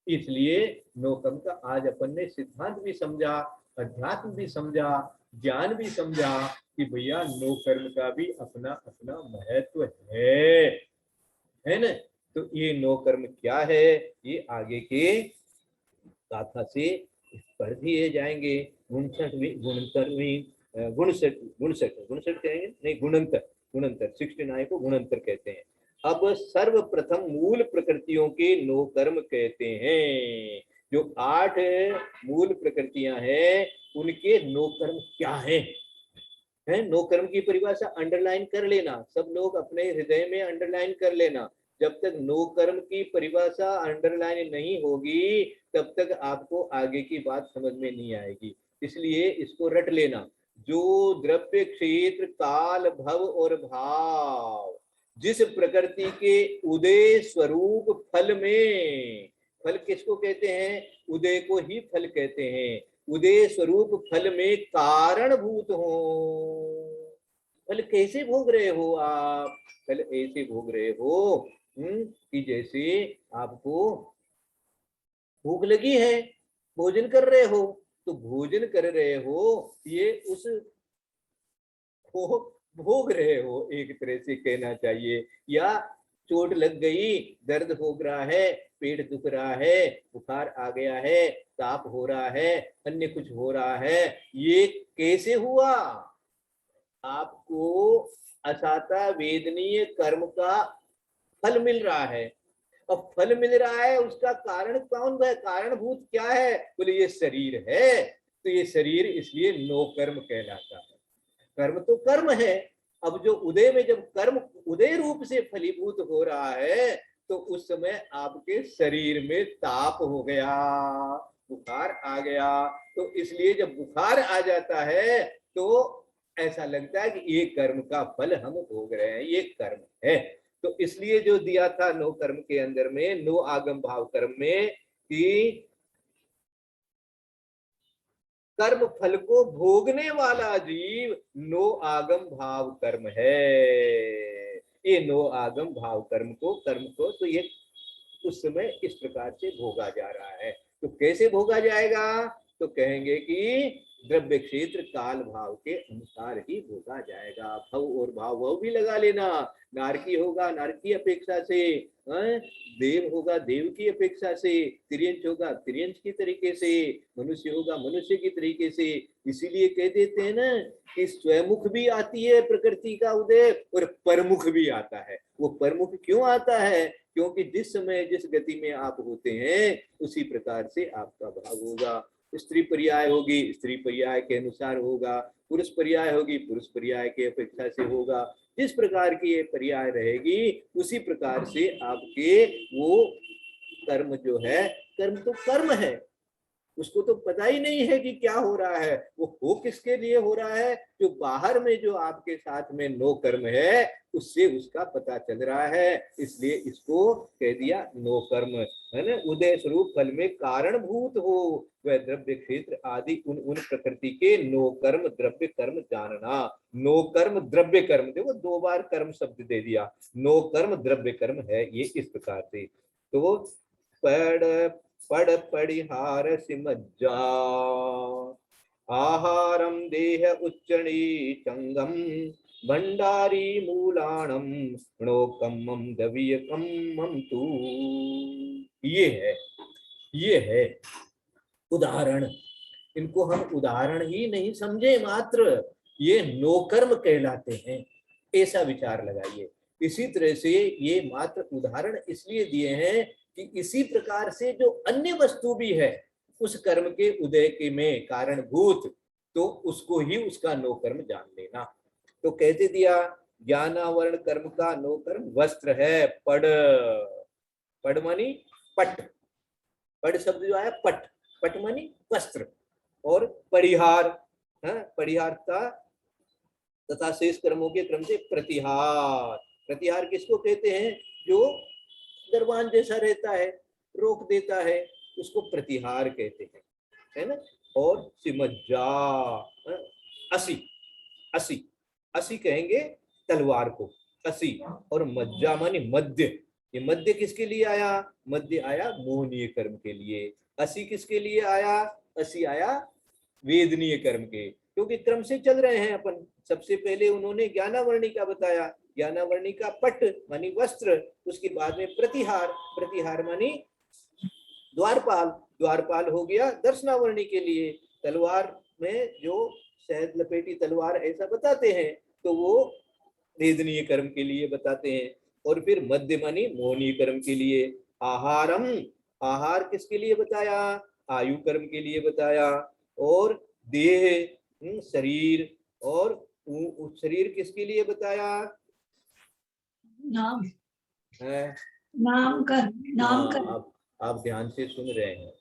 इसलिए नो कर्म का आज अपन ने सिद्धांत भी समझा, अध्यात्म भी समझा, ज्ञान भी समझा कि भैया नो कर्म का भी अपना अपना महत्व है ना। तो ये नो कर्म क्या है ये आगे के गाथा से पढ़ दिए जाएंगे। 69 कहेंगे नहीं, गुणंतर 69 को गुणंतर कहते हैं। अब सर्वप्रथम मूल प्रकृतियों के 9 कर्म कहते हैं। जो 8 मूल प्रकृतियां हैं उनके 9 कर्म क्या हैं? 9 कर्म की परिभाषा अंडरलाइन कर लेना, सब लोग अपने हृदय में अंडरलाइन कर लेना। जब तक 9 कर्म की परिभाषा अंडरलाइन नहीं होगी तब तक आपको आगे की बात समझ में नहीं आएगी, इसलिए इसको रट लेना। जो द्रव्य, क्षेत्र, काल, भव और भाव जिस प्रकृति के उदय स्वरूप फल में, फल किसको कहते हैं? उदय को ही फल कहते हैं। उदय स्वरूप फल में कारणभूत हो। फल कैसे भोग रहे हो आप? फल ऐसे भोग रहे हो कि जैसे आपको भूख लगी है, भोजन कर रहे हो, तो भोजन कर रहे हो ये उस को भोग रहे हो, एक तरह से कहना चाहिए। या चोट लग गई, दर्द हो रहा है, पेट दुख रहा है, बुखार आ गया है, ताप हो रहा है, अन्य कुछ हो रहा है, ये कैसे हुआ? आपको असाता वेदनीय कर्म का फल मिल रहा है। अब फल मिल रहा है, उसका कारण कौन है? कारणभूत क्या है? बोले ये शरीर है। तो ये शरीर इसलिए 9 कर्म कहलाता है। कर्म तो कर्म है। अब जो उदय में जब कर्म उदय रूप से फलीभूत हो रहा है तो उस समय आपके शरीर में ताप हो गया, बुखार आ गया। तो इसलिए जब बुखार आ जाता है तो ऐसा लगता है कि ये कर्म का फल हम भोग रहे हैं, ये कर्म है। तो इसलिए जो दिया था 9 कर्म के अंदर में, 9 आगम भाव कर्म में, कि कर्म फल को भोगने वाला जीव 9 आगम भाव कर्म है। ये 9 आगम भाव कर्म को तो ये उस समय इस प्रकार से भोगा जा रहा है। तो कैसे भोगा जाएगा? तो कहेंगे कि द्रव्य, क्षेत्र, काल, भाव के अनुसार ही भोगा जाएगा। भव और भाव भी लगा लेना। नारकी होगा नारकी अपेक्षा से, देव होगा देव की अपेक्षा से, तिर्यंच होगा तिर्यंच की तरीके से, मनुष्य होगा मनुष्य की तरीके से। इसीलिए कह देते हैं ना कि स्वमुख भी आती है प्रकृति का उदय और परमुख भी आता है। वो परमुख क्यों आता है? क्योंकि जिस समय जिस गति में आप होते हैं उसी प्रकार से आपका भाव होगा। स्त्री पर्याय होगी स्त्री पर्याय के अनुसार होगा, पुरुष पर्याय होगी पुरुष पर्याय के अपेक्षा से होगा। जिस प्रकार की ये पर्याय रहेगी उसी प्रकार से आपके वो कर्म जो है, कर्म तो कर्म है, उसको तो पता ही नहीं है कि क्या हो रहा है, वो हो किसके लिए हो रहा है। जो बाहर में जो आपके साथ में 9 कर्म है उससे उसका पता चल रहा है, इसलिए इसको कह दिया 9 कर्म है ना। उदय स्वरूप फल में कारणभूत हो वह द्रव्य, क्षेत्र आदि उन उन प्रकृति के 9 कर्म द्रव्य कर्म जानना। 9 कर्म द्रव्य कर्म, देखो 2 बार कर्म शब्द दे दिया। 9 कर्म द्रव्य कर्म है ये इस प्रकार से। तो पड़ पड़िहार सिमज्जा आहारम देह उच्चणी चंगम भंडारी मूलाणम णोकम्मम दवीयकम्मम तू। ये है उदाहरण। इनको हम उदाहरण ही नहीं समझे मात्र, ये 9 कर्म कहलाते हैं, ऐसा विचार लगाइए। इसी तरह से ये मात्र उदाहरण इसलिए दिए हैं कि इसी प्रकार से जो अन्य वस्तु भी है उस कर्म के उदय के में कारणभूत, तो उसको ही उसका 9 कर्म जान लेना। तो कहते दिया ज्ञानावरण कर्म का 9 कर्म वस्त्र है पड़, पड़ मानी पट, पड़ शब्द जो आया पट, पट मानी वस्त्र, और परिहार, परिहार का तथा शेष कर्मों के क्रम से प्रतिहार। प्रतिहार किसको कहते हैं? जो दरबान जैसा रहता है, रोक देता है, उसको प्रतिहार कहते हैं, है ना। और सिमज्जा, असी, असी, असी कहेंगे तलवार को, असी। और मज्जा मानी मध्य, ये मध्य किसके लिए आया? मध्य आया मोहनीय कर्म के लिए। असी किसके लिए आया? असी आया वेदनीय कर्म के, क्योंकि क्रम से चल रहे हैं अपन। सबसे पहले उन्होंने ज्ञानावर्णी का बताया, ज्ञानावर्णी का पट मानी वस्त्र, उसके बाद में प्रतिहार, प्रतिहार मानी द्वारपाल, द्वारपाल हो गया दर्शनावर्णी के लिए। तलवार में जो शहद लपेटी तलवार ऐसा बताते हैं तो वो वेदनीय कर्म के लिए बताते हैं। और फिर मध्य मानी मोहनी कर्म के लिए, आहारम, आहार किसके लिए बताया, आयु कर्म के लिए बताया, और देह शरीर, और शरीर किसके लिए बताया, नाम है नाम कर नाम कर। आप ध्यान से सुन रहे हैं,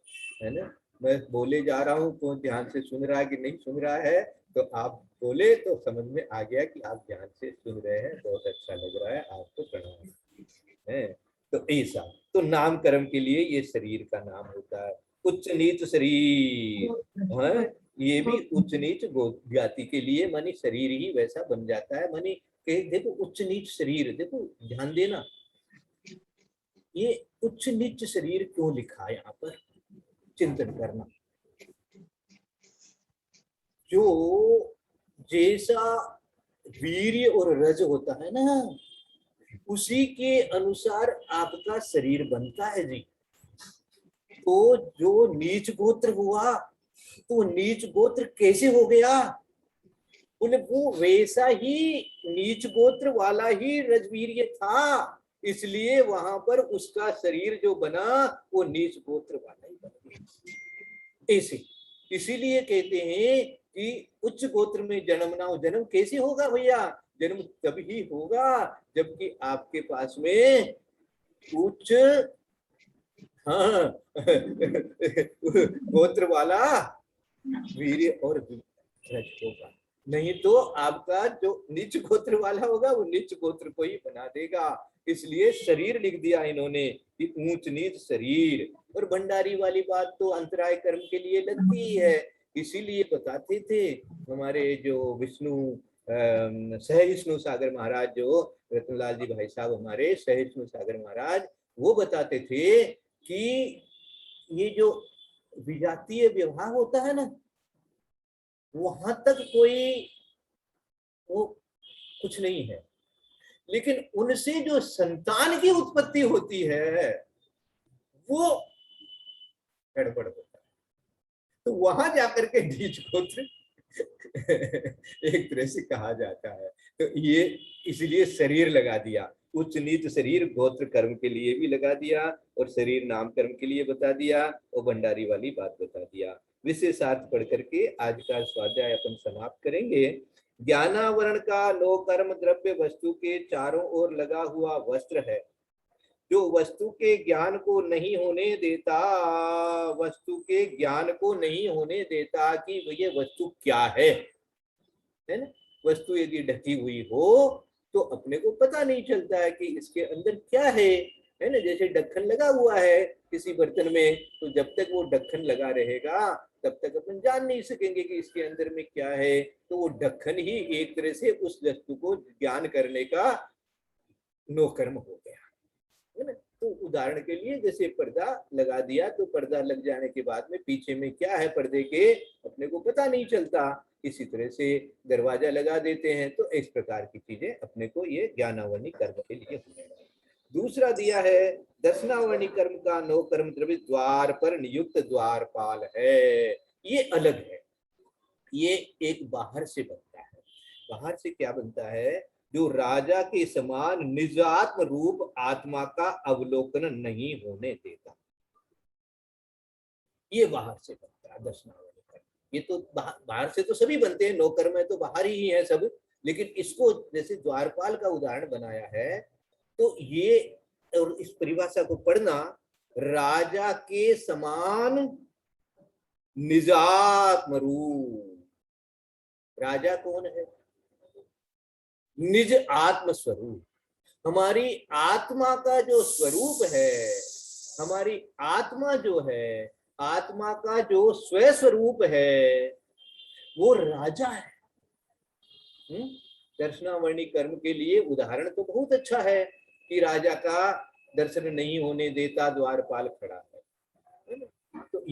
है ना, मैं बोले जा रहा हूँ, तो ध्यान से सुन रहा है कि नहीं सुन रहा है, तो आप बोले तो समझ में आ गया कि आप ध्यान से सुन रहे हैं, बहुत अच्छा लग रहा है आपको, प्रणाम है। तो ऐसा, तो नाम कर्म के लिए ये शरीर का नाम होता है। उच्च नीच शरीर है, ये भी उच्च नीच जाति के लिए मानी शरीर ही वैसा बन जाता है। मानी देखो उच्च नीच शरीर, देखो ध्यान देना, ये उच्च नीच शरीर क्यों लिखा है यहाँ पर, चिंतन करना। जो जैसा वीर्य और रज होता है ना, उसी के अनुसार आपका शरीर बनता है जी। तो जो नीच गोत्र हुआ, तो नीच गोत्र कैसे हो गया, बोले वो वैसा ही नीच गोत्र वाला ही रजवीर्य था, इसलिए वहां पर उसका शरीर जो बना वो नीच गोत्र वाला ही बन गया। ऐसे इसीलिए कहते हैं कि उच्च गोत्र में जन्म ना हो। जन्म कैसे होगा भैया, जन्म तभी होगा जबकि आपके पास में उच्च हाँ गोत्र वाला वीर्य और रज होगा, नहीं तो आपका जो नीच गोत्र वाला होगा वो नीच गोत्र को ही बना देगा। इसलिए शरीर लिख दिया इन्होंने कि ऊंच नीच शरीर। और भंडारी वाली बात तो अंतराय कर्म के लिए लगती ही है, इसीलिए बताते थे हमारे जो विष्णु सह विष्णु सागर महाराज, जो रतनलाल जी भाई साहब हमारे सह विष्णु सागर महाराज, वो बताते थे कि ये जो विजातीय व्यवहार होता है ना, वहां तक कोई वो कुछ नहीं है, लेकिन उनसे जो संतान की उत्पत्ति होती है वो गड़बड़ होता है। तो वहां जाकर के नीच गोत्र एक तरह से कहा जाता है। तो ये इसलिए शरीर लगा दिया, उच्च नीच शरीर गोत्र कर्म के लिए भी लगा दिया, और शरीर नाम कर्म के लिए बता दिया, और भंडारी वाली बात बता दिया। विशेषार्थ पढ़ करके आज का स्वाध्याय अपन समाप्त करेंगे। ज्ञानावरण का लो कर्म द्रव्य वस्तु के चारों ओर लगा हुआ वस्त्र है, जो वस्तु के ज्ञान को नहीं होने देता, वस्तु के ज्ञान को नहीं होने देता कि ये वस्तु क्या है ना। वस्तु यदि ढकी हुई हो तो अपने को पता नहीं चलता है कि इसके अंदर क्या है ना। जैसे ढक्कन लगा हुआ है किसी बर्तन में, तो जब तक वो ढक्कन लगा रहेगा तब तक अपन जान नहीं सकेंगे कि इसके अंदर में क्या है। तो वो ढक्कन ही एक तरह से उस वस्तु को ज्ञान करने का नोकर्म हो गया, है ना। तो उदाहरण के लिए जैसे पर्दा लगा दिया, तो पर्दा लग जाने के बाद में पीछे में क्या है पर्दे के अपने को पता नहीं चलता। इसी तरह से दरवाजा लगा देते हैं, तो इस प्रकार की चीजें अपने को ये ज्ञानावरणी कर्म के लिए होगा। दूसरा दिया है दर्शनावरणी कर्म का नो कर्म द्रव्य द्वार पर नियुक्त द्वारपाल है, ये अलग है। ये एक बाहर से बनता है। बाहर से क्या बनता है, जो राजा के समान निजात्म रूप आत्मा का अवलोकन नहीं होने देता, ये बाहर से बनता है दर्शनावली कर्म। ये तो बाहर से तो सभी बनते हैं, नौकर्म है तो बाहर ही है सब, लेकिन इसको जैसे द्वारपाल का उदाहरण बनाया है, तो ये और इस परिभाषा को पढ़ना, राजा के समान निजात्म रूप। राजा कौन है, निज आत्म स्वरूप। हमारी आत्मा का जो स्वरूप है, हमारी आत्मा जो है, आत्मा का जो स्व स्वरूप है वो राजा है। दर्शनावरणी कर्म के लिए उदाहरण तो बहुत अच्छा है कि राजा का दर्शन नहीं होने देता द्वारपाल खड़ा है। तो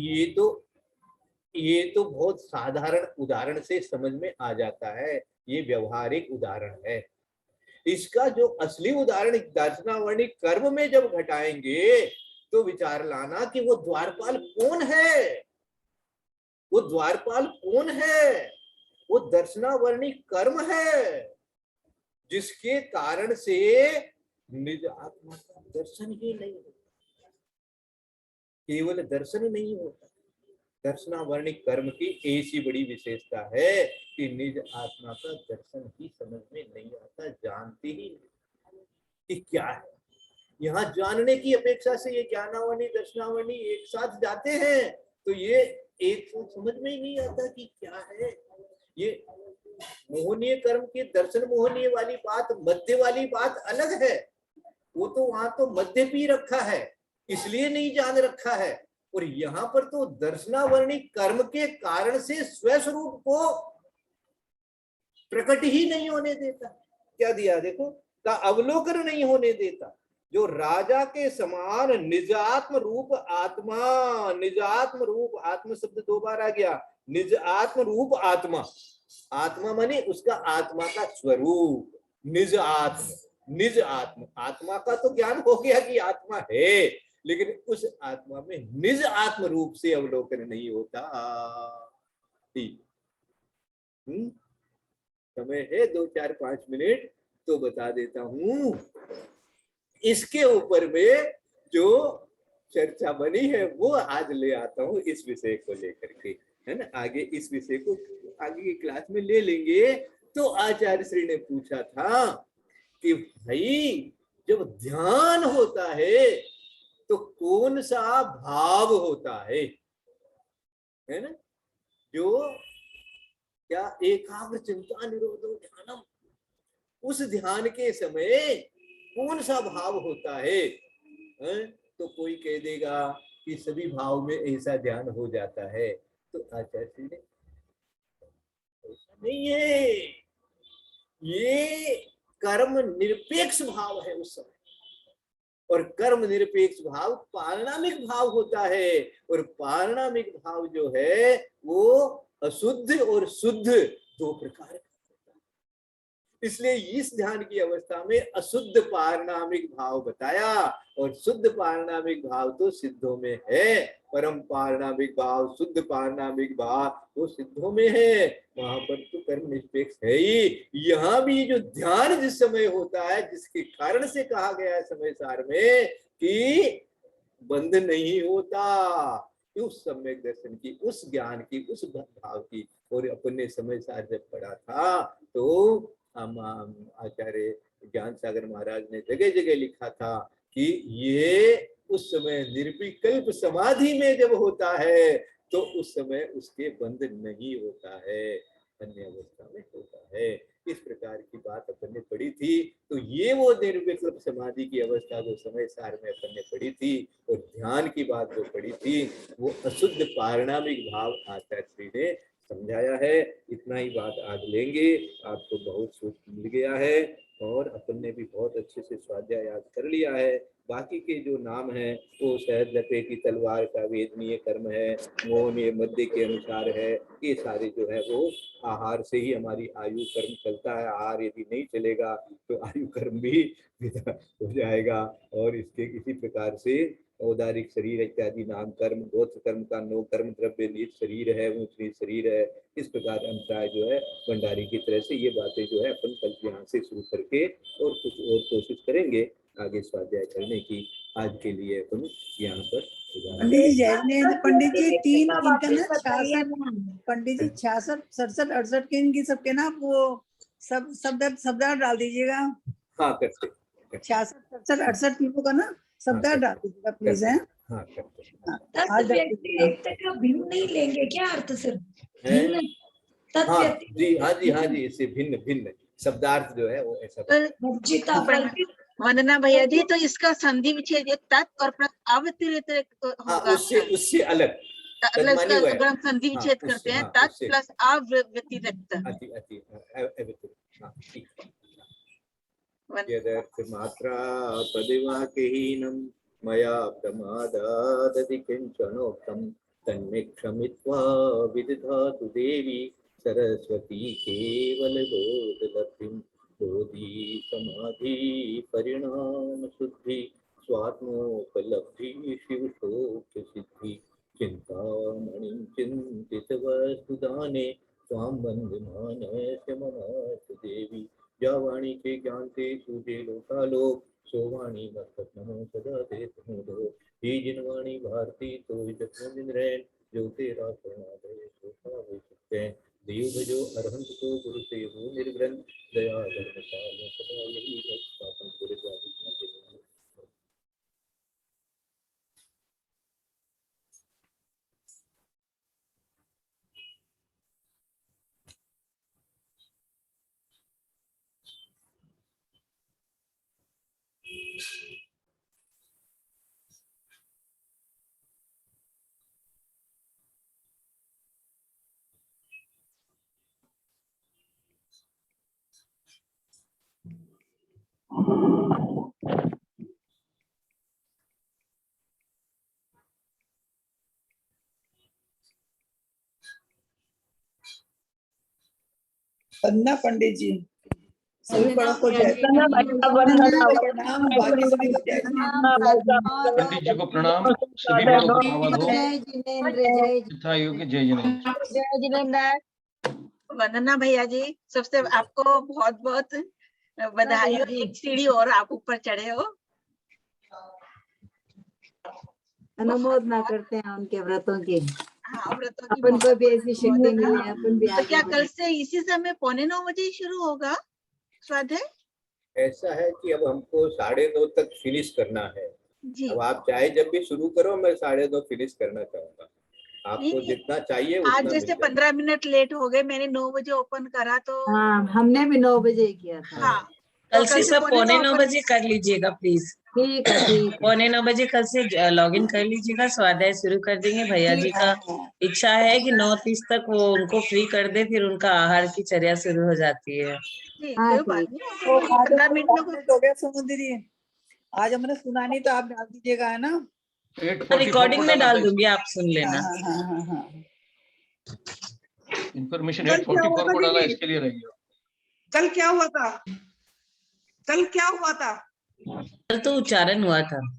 ये तो बहुत साधारण उदाहरण से समझ में आ जाता है, ये व्यवहारिक उदाहरण है। इसका जो असली उदाहरण दर्शनावरणी कर्म में जब घटाएंगे तो विचार लाना कि वो द्वारपाल कौन है। वो द्वारपाल कौन है, वो दर्शनावरणी कर्म है, जिसके कारण से निज आत्मा का दर्शन ही नहीं होता। केवल दर्शन नहीं होता, दर्शनावर्णिक कर्म की ऐसी बड़ी विशेषता है कि निज आत्मा का दर्शन ही समझ में नहीं आता, जानते ही नहीं कि क्या है। यहाँ जानने की अपेक्षा से ये ज्ञानावनी दर्शनावनी एक साथ जाते हैं तो ये एक साथ समझ में ही नहीं आता कि क्या है। ये मोहनीय कर्म के दर्शन मोहनीय वाली बात, मध्य वाली बात अलग है। वो तो वहां तो मध्य पी रखा है, इसलिए नहीं जान रखा है। और यहाँ पर तो दर्शनावर्णी कर्म के कारण से स्वस्वरूप को प्रकट ही नहीं होने देता। क्या दिया देखो, का अवलोकन नहीं होने देता। जो राजा के समान निजात्म रूप आत्मा, निजात्म रूप आत्मा शब्द 2 बार आ गया, निज आत्म रूप आत्मा, आत्मा माने उसका आत्मा का स्वरूप, निज आत्म, निज आत्म, आत्मा का तो ज्ञान हो गया कि आत्मा है, लेकिन उस आत्मा में निज आत्म रूप से अवलोकन नहीं होता। ठीक, समय है 2 4 5 मिनट तो बता देता हूं। इसके ऊपर में जो चर्चा बनी है वो आज ले आता हूं, इस विषय को लेकर के, है ना। आगे इस विषय को आगे की क्लास में ले लेंगे। तो आचार्य श्री ने पूछा था कि भाई जब ध्यान होता है तो कौन सा भाव होता है ना। जो क्या एकाग्र चिंता निरोधो ध्यानम, उस ध्यान के समय कौन सा भाव होता है? तो कोई कह देगा कि सभी भाव में ऐसा ध्यान हो जाता है। तो आचार्य ने ऐसा नहीं है, ये कर्म निरपेक्ष भाव है उस समय, और कर्म निरपेक्ष भाव पारिणामिक भाव होता है। और पारिणामिक भाव जो है वो अशुद्ध और शुद्ध 2 प्रकार का। इसलिए इस ध्यान की अवस्था में अशुद्ध पारिणामिक भाव बताया, और शुद्ध पारिणामिक भाव तो सिद्धों में है। परम पारिणामिक भाव, शुद्ध पारिणामिक भाव वो सिद्धों में है, वहां पर तो कर्म निरपेक्ष है ही। यहाँ भी जो ध्यान जिस समय होता है, जिसके कारण से कहा गया है समय सार में कि बंध नहीं होता, उस सम्यक दर्शन की, उस ज्ञान की, उस भाव की। और अपने समय सार जब पढ़ा था तो हम आचार्य ज्ञान सागर महाराज ने जगह जगह लिखा था कि ये उस समय निर्विकल्प समाधि में जब होता है तो उस समय उसके बंध नहीं होता है, अन्य अवस्था में होता है। इस प्रकार की बात अपन ने पढ़ी थी। तो ये वो निर्विकल्प समाधि की अवस्था जो समय सार में अपन ने पढ़ी थी, और ध्यान की बात जो पढ़ी थी वो अशुद्ध पारिणामिक भाव आचार्य श्री ने समझाया है। इतना ही बात आज लेंगे। आपको बहुत सुख मिल गया है और अपन ने भी बहुत अच्छे से स्वाध्याय याद कर लिया है। बाकी के जो नाम है वो शायद लपे की तलवार का वेदनीय कर्म है, मोहनीय मध्य के अनुसार है। ये सारे जो है वो आहार से ही हमारी आयु कर्म चलता है। आहार यदि नहीं चलेगा तो आयु कर्म भी हो जाएगा। और इसके किसी प्रकार से औदारिक शरीर इत्यादि नाम कर्म, गोत्र कर्म का नो कर्म द्रव्य नीच शरीर है, ऊंच नीच शरीर है, इस प्रकार अंतराय जो है भंडारी की तरह से ये बातें जो है अपन कल यहाँ से शुरू करके और कुछ और कोशिश करेंगे आगे स्वाध्याय करने की। आज के लिए अपन यहाँ पर पंडित जी जय जिनेंद्र। पंडित जी 3 इनका ना 66, पंडित जी 66 67 68 के इनकी सबके ना वो सब शब्द डाल दीजिएगा। हाँ करते 66 67 68 तीनों का ना शब्द डाल दीजिएगा प्लीज। है हाँ करते आज एकता का भिन्न नहीं लेंगे क्या अर्थ सिर्फ हैं? भिन्न हाँ तत्व जी, हाँ जी, हाँ जी, इससे भिन्न भिन्न शब्दार्थ जो है वो ऐसा। वर्जिता फल वंदना भैया जी, तो इसका संधि विच्छेद तत् और प्लस अव्यतिरिक्त हाँ, होगा। उससे अलग तन्मानी हुआ है। अगर हम संधि विच्छेद हाँ, करते हैं हाँ, तत् उससे प्लस अव्यतिरिक्त। अति अति अव्यतिरिक्त। हाँ ठीक। यदर्थ मात्रा पदिवाक्यहीनं मया प्रमादादति किंचनोक्तं तन्मे क्षमित्वा विदधातु देवी सरस्वती केवलबोधलब्धिं। बोधि समाधि परिणाम शुद्धि स्वात्मोपलब्धि शिवशोक्य सिद्धि। चिंतामणिं चिंतित वस्तुदाने त्वां वन्दमानस्य ममास्तु देवी। जावाणी के ज्ञान से सूझे लोकालोक, सोवाणी मस्तक नमो सदा ते प्रमोदो। ही जिनवाणी भारती तो जपन दिन रैन, जो तेरा प्रणा दे सो पावे सुखैन। देव भजो अरहंत को गुरु से हो निर्ग्रंथ, दया धर्म पालो सदा यही रस शासन गुरु द्वारा। वंदना पंडित जी, सभी बड़ों को जय प्रणाम बाकी सभी को जय। पंडित जी को प्रणाम, सभी बड़ों को आवाज हो। यथा योग्य जय जिनेंद्र। जय जिनेंद्र। वंदना भैया जी, सबसे आपको बहुत बहुत बधाई हो, एक सीढ़ी और आप ऊपर चढ़े हो। अनुमोदना करते हैं उनके व्रतों की। हाँ, व्रतों की अपन को भी ऐसी शक्ति बहुत- मिले, अपन भी तो आगे क्या बढ़े। कल से इसी समय 8:45 बजे शुरू होगा स्वाध्याय? ऐसा है कि अब हमको 2:30 तक फिनिश करना है। जी, अब आप चाहे जब भी शुरू करो, मैं 2:30 फिनिश करना चाहूंगा। आपको नहीं, जितना चाहिए आज उतना जैसे मिल जाएगा। 15 मिनट लेट हो गए, मैंने 9 बजे ओपन करा तो हाँ, हमने भी 9 बजे ही किया था। हाँ, कल तो से सब 8:45 open- बजे कर लीजिएगा प्लीज। ठीक है, ठीक है। 8:45 बजे कल से लॉगिन कर लीजिएगा, स्वाध्याय शुरू कर देंगे। भैया जी का इच्छा है कि 9:30 तक वो उनको फ्री कर दे, फिर उनका आहार की चर्या शुरू हो जाती है। जी, हाँ, कोई बात ठीक। नहीं, तो तो 15 मिनट में कोई- हो गया समुद्री, आज हमने सुना नहीं तो आप डाल दीजिएगा, है ना? 8:44 रिकॉर्डिंग को में डाला डाल था दूंगी, आप सुन लेना। हाँ। इन्फॉर्मेशन कल क्या हुआ 8:44 को था डाला, दीदी? इसके लिए रहिए। कल क्या हुआ था? कल क्या हुआ था? कल तो उच्चारण हुआ था।